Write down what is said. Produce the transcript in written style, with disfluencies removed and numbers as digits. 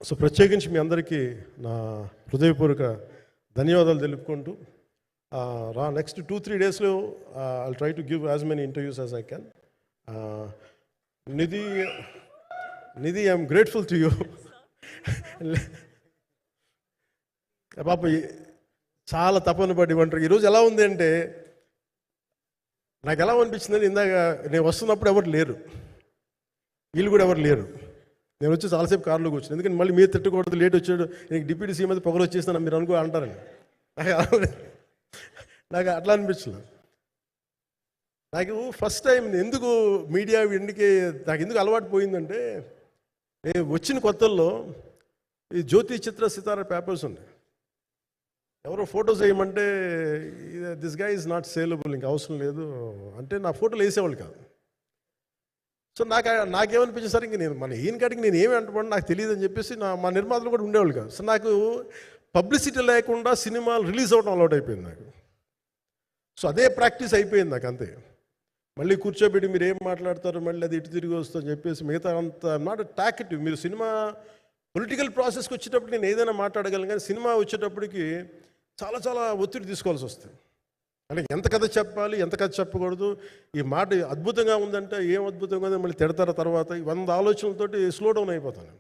So ప్రత్యేకించి మీ అందరికీ నా హృదయపూర్వక ధన్యవాదాలు తెలుపుకుంటూ నెక్స్ట్ 2-3 డేస్లో I'll try to give as many interviews as I can. Nidhi I'm grateful to you. పాప చాలా తపన పడి ఉంటారు. ఈరోజు ఎలా ఉంది అంటే నాకు ఎలా అనిపించిందని, ఇందాక నేను వస్తున్నప్పుడు ఎవరు లేరు, వీళ్ళు కూడా ఎవరు లేరు. నేను వచ్చి చాలాసేపు కారులో కూర్చున్నాను, ఎందుకంటే మళ్ళీ మీరు తిట్టకూడదు, లేట్ వచ్చాడు, నీకు డిప్యూటీ సీఎం అయితే పొగలు వచ్చేస్తాను మీరు అనుకో అంటారని. నాకు అట్లా అనిపించలేదు. నాకు ఫస్ట్ టైం ఎందుకు మీడియా నాకు ఎందుకు అలవాటు పోయిందంటే, వచ్చిన కొత్తల్లో ఈ జ్యోతి చిత్ర సితార పేపర్స్ ఉన్నాయి. ఎవరో ఫోటోస్ వేయమంటే దిస్ గా ఈజ్ నాట్ సేలబుల్, ఇంకా అవసరం లేదు అంటే నా ఫోటోలు వేసేవాళ్ళు కాదు. సో నాకేమనిపించింది సార్, ఇంక నేను మన ఈయన కాడికి నేను ఏమి అంటున్నాను నాకు తెలియదు అని చెప్పేసి మా నిర్మాతలు కూడా ఉండేవాళ్ళు కాదు. సో నాకు పబ్లిసిటీ లేకుండా సినిమాలు రిలీజ్ అవ్వడం అలవాటు అయిపోయింది నాకు. సో అదే ప్రాక్టీస్ అయిపోయింది నాకు అంతే. మళ్ళీ కూర్చోబెట్టి మీరు ఏం మాట్లాడతారు, మళ్ళీ అది ఇటు తిరిగి వస్తుందని చెప్పేసి మిగతా అంత నాట్ టాకెటివ్. మీరు సినిమా పొలిటికల్ ప్రాసెస్కి వచ్చేటప్పుడు నేను ఏదైనా మాట్లాడగలను, కానీ సినిమా వచ్చేటప్పటికి చాలా చాలా ఒత్తిడి తీసుకోవాల్సి వస్తుంది. అంటే ఎంత కథ చెప్పాలి, ఎంత కథ చెప్పకూడదు, ఈ మాట అద్భుతంగా ఉందంటే ఏం అద్భుతంగా ఉందని మళ్ళీ తిడతారు, తర్వాత 100 ఆలోచనలతోటి స్లో డౌన్ అయిపోతాను.